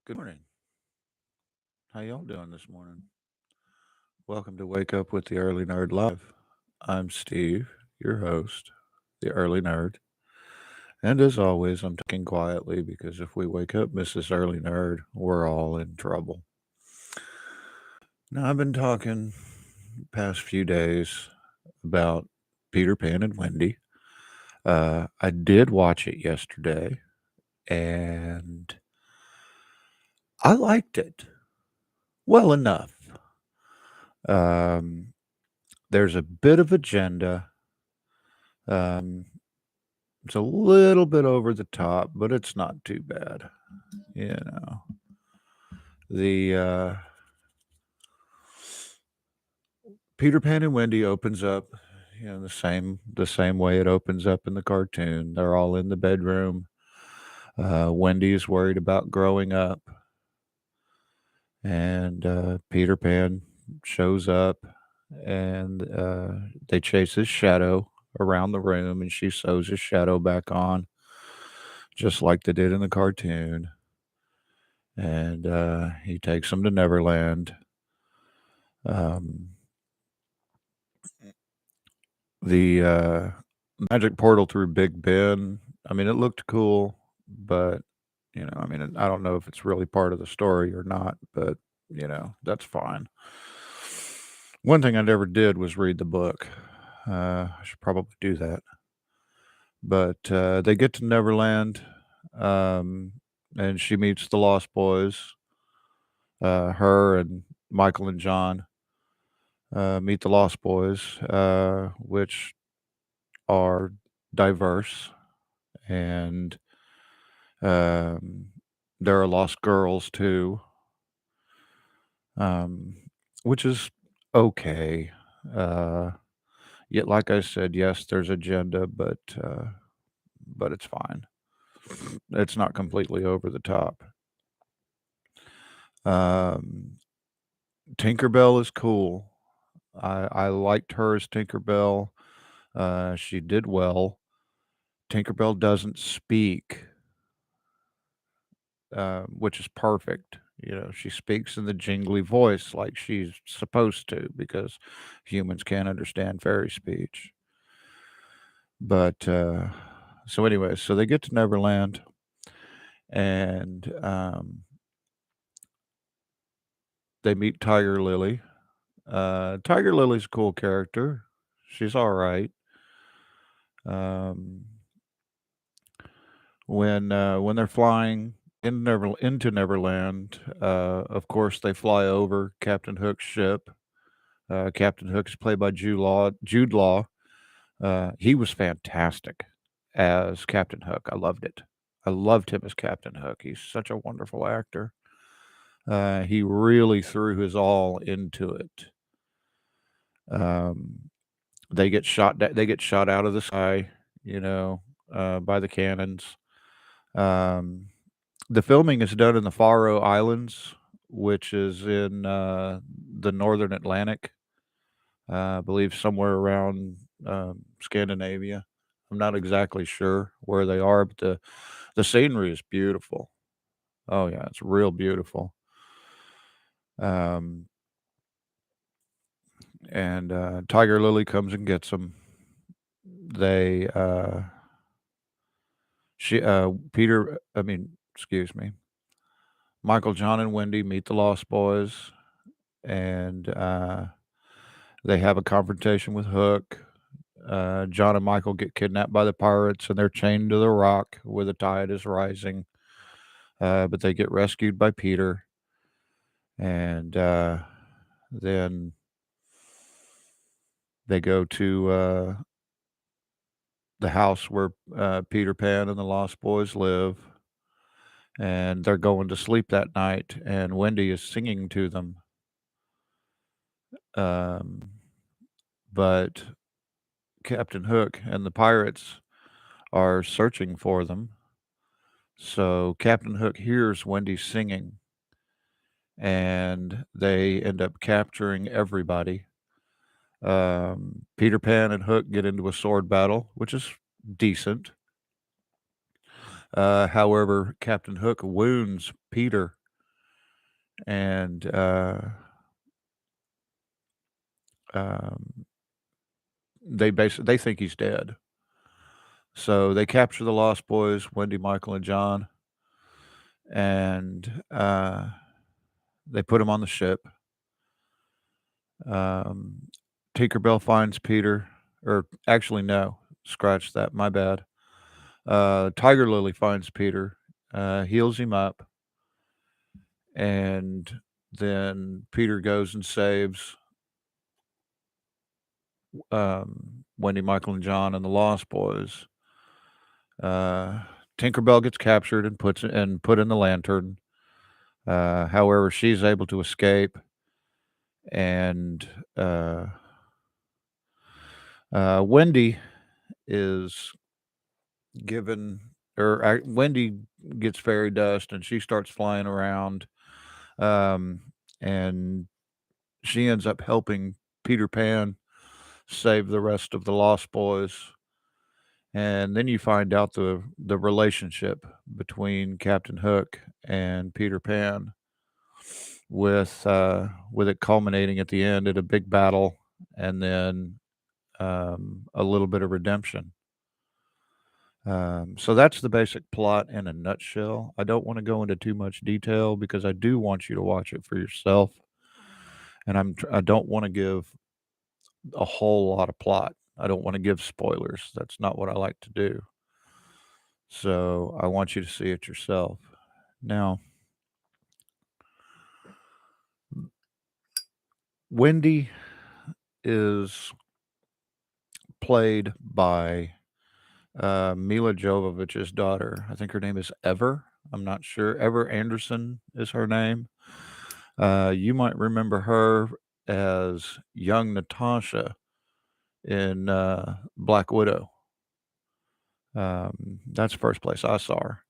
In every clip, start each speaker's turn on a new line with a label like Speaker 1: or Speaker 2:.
Speaker 1: Good morning. How y'all doing this morning? Welcome to Wake Up with the Early Nerd Live. I'm Steve, your host, the Early Nerd. And as always, I'm talking quietly because if we wake up Mrs. Early Nerd, we're all in trouble. Now, I've been talking past few days about Peter Pan and Wendy. I did watch it yesterday, and I liked it well enough. Um, there's a bit of agenda. It's a little bit over the top, but it's not too bad. You know, the Peter Pan and Wendy opens up, the same way it opens up in the cartoon. They're all in the bedroom. Wendy is worried about growing up, and Peter Pan shows up, and they chase his shadow around the room, and she sews his shadow back on, just like they did in the cartoon. And he takes them to Neverland. Um, the magic portal through Big Ben. I mean, it looked cool, but I don't know if it's really part of the story or not. But that's fine. One thing I never did was read the book. I should probably do that. But they get to Neverland, um, and she meets the Lost Boys. Her and Michael and John meet the Lost Boys, which are diverse, and um, there are lost girls too, um, which is okay. Uh, Yet, like I said, yes, there's agenda, but it's fine. It's not completely over the top. Um, Tinkerbell is cool. I liked her as Tinkerbell. She did well. Tinkerbell doesn't speak, which is perfect. She speaks in the jingly voice like she's supposed to because humans can't understand fairy speech. But so, anyway, so they get to Neverland, and they meet Tiger Lily. Tiger Lily's a cool character. She's all right. Um, when they're flying into Neverland, of course they fly over Captain Hook's ship. Captain Hook is played by Jude Law. Jude Law. He was fantastic as Captain Hook. I loved it. I loved him as Captain Hook. He's such a wonderful actor. He really threw his all into it. Um, they get shot. They get shot out of the sky. You know, by the cannons. Um, the filming is done in the Faroe Islands, which is in the northern Atlantic. I believe somewhere around Scandinavia. I'm not exactly sure where they are, but the scenery is beautiful. Oh yeah, it's real beautiful. Um, and Tiger Lily comes and gets them. They she Peter. I mean, excuse me. Michael, John, and Wendy meet the Lost Boys, and they have a confrontation with Hook. John and Michael get kidnapped by the pirates, and they're chained to the rock where the tide is rising. But they get rescued by Peter, and then they go to the house where Peter Pan and the Lost Boys live, and they're going to sleep that night, and Wendy is singing to them. Um, but Captain Hook and the pirates are searching for them. So Captain Hook hears Wendy singing, and they end up capturing everybody. Peter Pan and Hook get into a sword battle, which is decent. However, Captain Hook wounds Peter, and um, they think he's dead. So they capture the Lost Boys, Wendy, Michael, and John, and they put him on the ship. Um, Tinkerbell finds Peter, or actually, no, scratch that, my bad. Tiger Lily finds Peter, heals him up, and then Peter goes and saves Wendy, Michael, and John, and the Lost Boys. Uh, Tinkerbell gets captured and put in the lantern. However, she's able to escape, and uh, Wendy is given, Wendy gets fairy dust, and she starts flying around, um, and she ends up helping Peter Pan save the rest of the Lost Boys. And then you find out the relationship between Captain Hook and Peter Pan, with it culminating at the end at a big battle, and then a little bit of redemption. So that's the basic plot in a nutshell. I don't want to go into too much detail because I do want you to watch it for yourself, and I don't want to give a whole lot of plot. I don't want to give spoilers. That's not what I like to do. So I want you to see it yourself. Now, Wendy is played by Mila Jovovich's daughter. I think her name is Ever. I'm not sure. Ever Anderson is her name. You might remember her as young Natasha in Black Widow. That's the first place I saw her.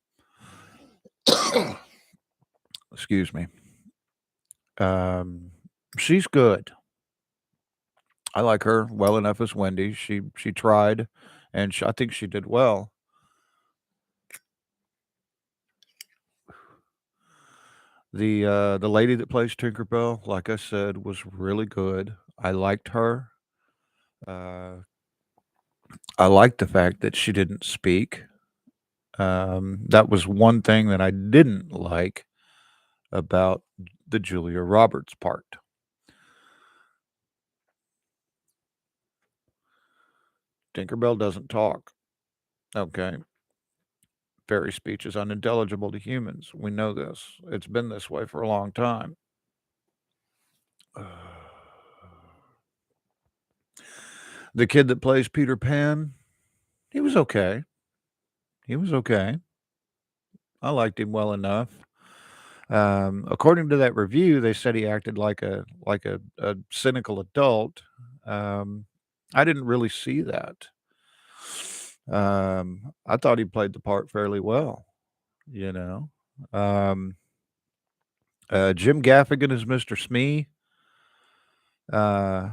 Speaker 1: Excuse me. Um, she's good. I like her well enough as Wendy. She tried, and I think she did well. The lady that plays Tinkerbell, like I said, was really good. I liked her. Uh, I liked the fact that she didn't speak. That was one thing that I didn't like about the Julia Roberts part. Tinkerbell doesn't talk. Okay. Fairy speech is unintelligible to humans. We know this. It's been this way for a long time. The kid that plays Peter Pan, he was okay. He was okay. I liked him well enough. According to that review, they said he acted like a cynical adult. Um, I didn't really see that. I thought he played the part fairly well. You know, um, Jim Gaffigan is Mr. Smee. Uh,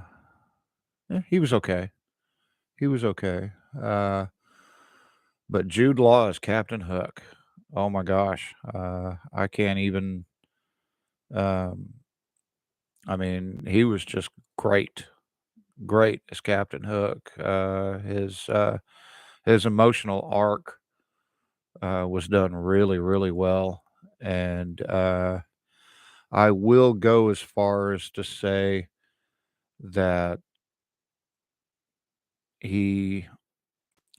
Speaker 1: he was okay. He was okay. But Jude Law is Captain Hook. Oh my gosh, I can't even. Um, I mean, he was just great, great as Captain Hook. His emotional arc was done really, really well, and I will go as far as to say that he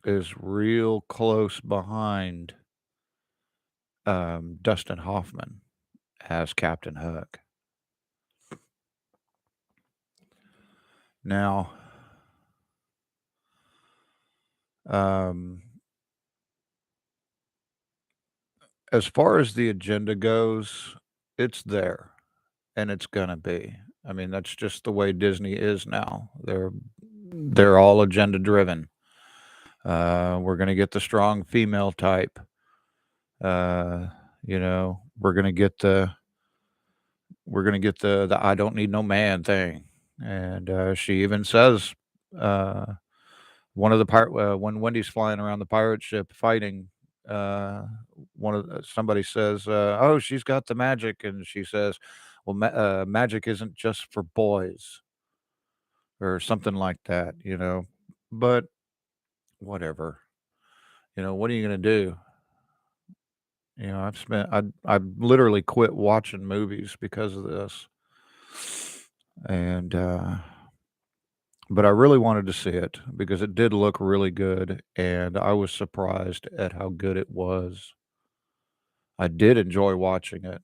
Speaker 1: is real close behind Dustin Hoffman as Captain Hook. Now, um, as far as the agenda goes, it's there and it's gonna be. I mean, that's just the way Disney is now. They're all agenda driven. We're gonna get the strong female type. Uh, we're gonna get the I don't need no man thing. And she even says uh, one of the part when Wendy's flying around the pirate ship fighting, Uh, somebody says, "Oh, she's got the magic," and she says, "Well, magic isn't just for boys," or something like that, you know. But whatever, what are you gonna do? I literally quit watching movies because of this, and but I really wanted to see it because it did look really good, and I was surprised at how good it was. I did enjoy watching it.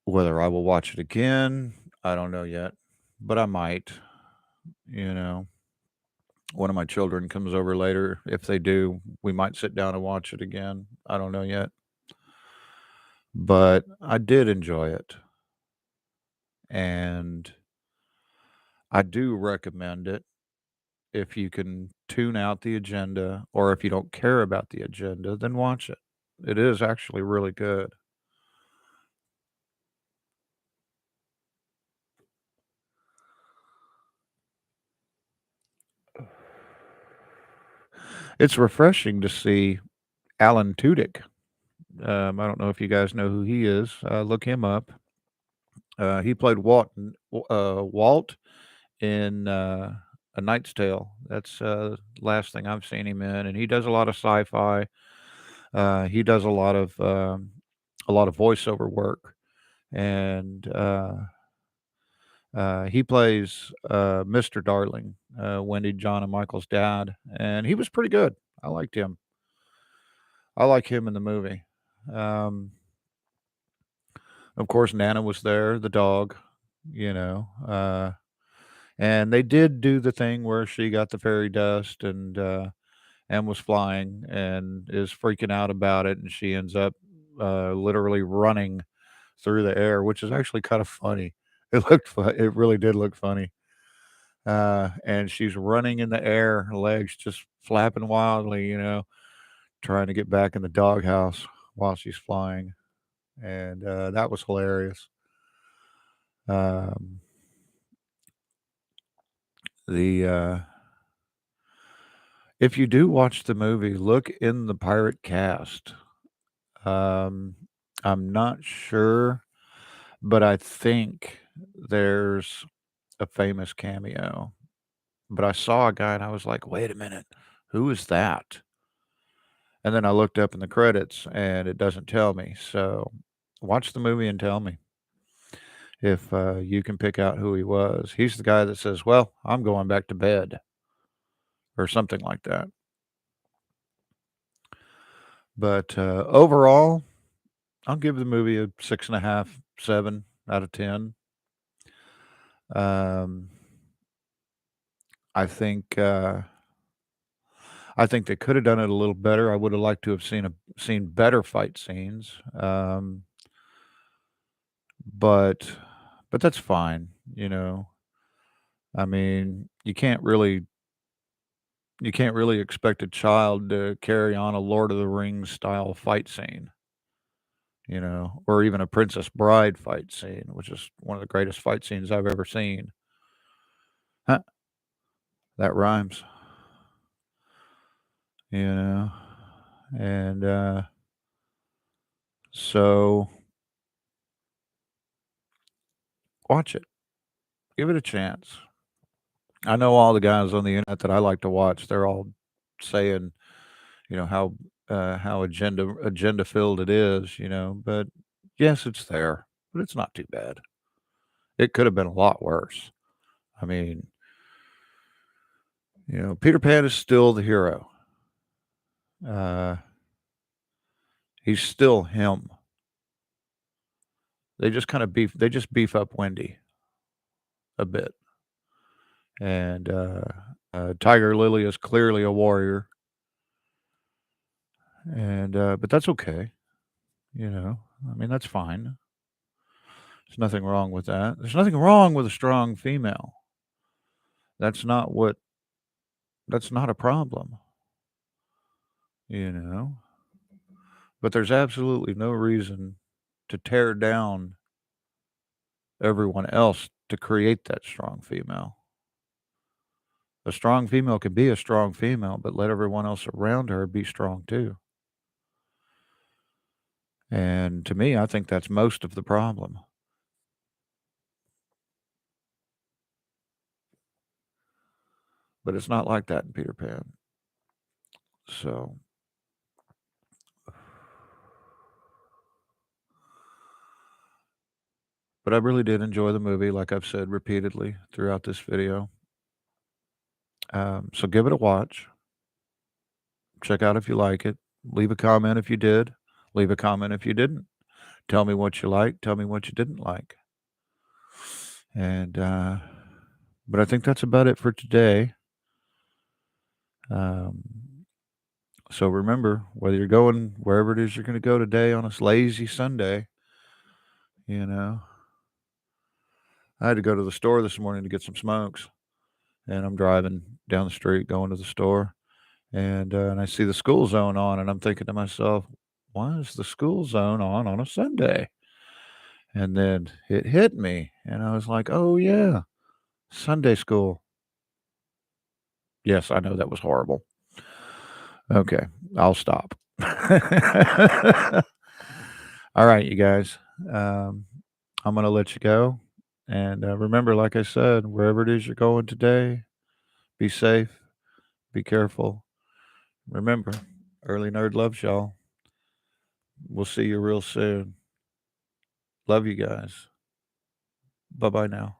Speaker 1: Whether I will watch it again, I don't know yet, but I might, you know. One of my children comes over later. If they do, we might sit down and watch it again. I don't know yet, but I did enjoy it, and I do recommend it if you can tune out the agenda, or if you don't care about the agenda, then watch it. It is actually really good. It's refreshing to see Alan Tudyk. I don't know if you guys know who he is. Look him up. He played Walt in A Knight's Tale. That's last thing I've seen him in, and he does a lot of sci-fi. He does a lot of voiceover work, and he plays Mr. Darling, Wendy, John, and Michael's dad, and he was pretty good. I liked him. I like him in the movie. Um, of course, Nana was there, the dog, you know. And they did do the thing where she got the fairy dust and was flying and is freaking out about it, and she ends up literally running through the air, which is actually kind of funny. It looked fun. It really did look funny. And she's running in the air, her legs just flapping wildly, trying to get back in the doghouse while she's flying, and that was hilarious. Um, the If you do watch the movie, look in the pirate cast. Um, I'm not sure, but I think there's a famous cameo. But I saw a guy and I was like, "Wait a minute, who is that?" And then I looked up in the credits and it doesn't tell me. So watch the movie and tell me if you can pick out who he was. He's the guy that says, "Well, I'm going back to bed," or something like that. But overall, I'll give the movie a 6.5, 7 out of 10. Um, I think I think they could have done it a little better. I would have liked to have seen better fight scenes. But that's fine. I mean, you can't really expect a child to carry on a Lord of the Rings style fight scene, or even a Princess Bride fight scene, which is one of the greatest fight scenes I've ever seen. Huh, that rhymes, you know. And so watch it. Give it a chance. I know all the guys on the internet that I like to watch, they're all saying, how agenda filled it is, but yes, it's there, but it's not too bad. It could have been a lot worse. I mean, Peter Pan is still the hero. Uh, he's still him. They just beef up Wendy a bit. And Tiger Lily is clearly a warrior. And but that's okay, you know. I mean, that's fine. There's nothing wrong with that. There's nothing wrong with a strong female. That's not what that's not a problem, you know. But there's absolutely no reason to tear down everyone else to create that strong female. A strong female can be a strong female, but let everyone else around her be strong too. And to me, I think that's most of the problem. But it's not like that in Peter Pan. So, but I really did enjoy the movie, like I've said repeatedly throughout this video. So give it a watch. Check out if you like it. Leave a comment if you did. Leave a comment if you didn't. Tell me what you liked. Tell me what you didn't like. And, but I think that's about it for today. Um, so remember, whether you're going wherever it is you're going to go today on a lazy Sunday, you know, I had to go to the store this morning to get some smokes, and I'm driving down the street going to the store, and I see the school zone on, and I'm thinking to myself, why is the school zone on a Sunday? And then it hit me, and I was like, oh yeah, Sunday school. Yes, I know that was horrible. Okay, I'll stop. All right, you guys. Um, I'm going to let you go. And remember, like I said, wherever it is you're going today, be safe, be careful. Remember, Early Nerd loves y'all. We'll see you real soon. Love you guys. Bye bye now.